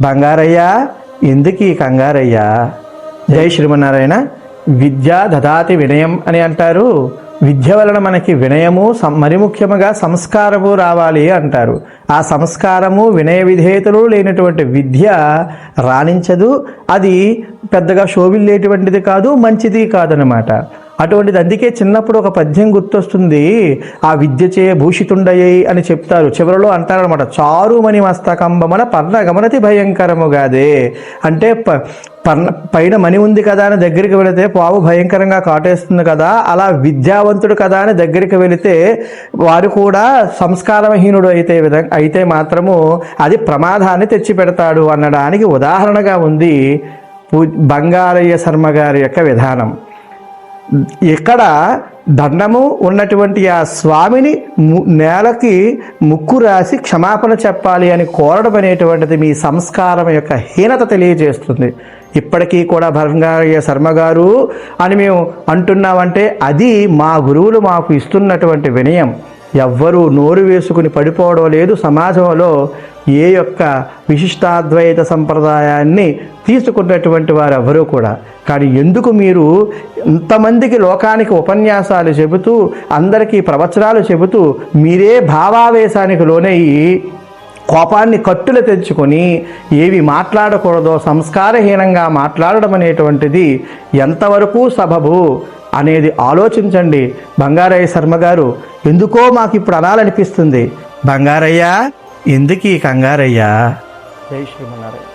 బంగారయ్య ఎందుకు ఈ కంగారయ్యా? జై శ్రీమన్నారాయణ. విద్య దదాతి వినయం అని అంటారు. విద్య వలన మనకి వినయము, మరి ముఖ్యముగా సంస్కారము రావాలి అంటారు. ఆ సంస్కారము, వినయ విధేయతలు లేనటువంటి విద్య రాణించదు. అది పెద్దగా శోభిల్లేటువంటిది కాదు, మంచిది కాదనమాట. అటువంటిది అందుకే చిన్నప్పుడు ఒక పద్యం గుర్తొస్తుంది. ఆ విద్యచే భూషితుండయ్యి అని చెప్తారు. చివరిలో అంటారనమాట, చారుమణి మస్తకంబమన పర్ణగమనతి భయంకరముగాదే. అంటే పైన మణి ఉంది కదా అని దగ్గరికి వెళితే పావు భయంకరంగా కాటేస్తుంది కదా, అలా విద్యావంతుడు కదా అని దగ్గరికి వెళితే వారు కూడా సంస్కారహీనుడు అయితే మాత్రము అది ప్రమాదాన్ని తెచ్చిపెడతాడు అనడానికి ఉదాహరణగా ఉంది బంగారయ్య శర్మ గారి యొక్క విధానం. ఇక్కడ దండము ఉన్నటువంటి ఆ స్వామిని నేలకి ముక్కు రాసి క్షమాపణ చెప్పాలి అని కోరడం అనేటువంటిది మీ సంస్కారం యొక్క హీనత తెలియజేస్తుంది. ఇప్పటికీ కూడా బంగారయ్య శర్మ గారు అని మేము అంటున్నామంటే అది మా గురువులు మాకు ఇస్తున్నటువంటి వినయం. ఎవ్వరూ నోరు వేసుకుని పడిపోవడం లేదు. సమాజంలో ఏ యొక్క విశిష్టాద్వైత సంప్రదాయాన్ని తీసుకున్నటువంటి వారు ఎవరూ కూడా. కానీ ఎందుకు మీరు ఇంతమందికి లోకానికి ఉపన్యాసాలు చెబుతూ, అందరికీ ప్రవచనాలు చెబుతూ మీరే భావావేశానికి లోనయ్యి కోపాన్ని కట్టులు తెచ్చుకొని ఏవి మాట్లాడకూడదో సంస్కారహీనంగా మాట్లాడడం అనేటువంటిది ఎంతవరకు సబబు అనేది ఆలోచించండి. బంగారయ్య శర్మ గారు ఎందుకో మాకు ఇప్పుడు అనాలనిపిస్తుంది. బంగారయ్య ఎందుకు ఈ కంగారయ్యా? జై శ్రీమన్నారాయణ.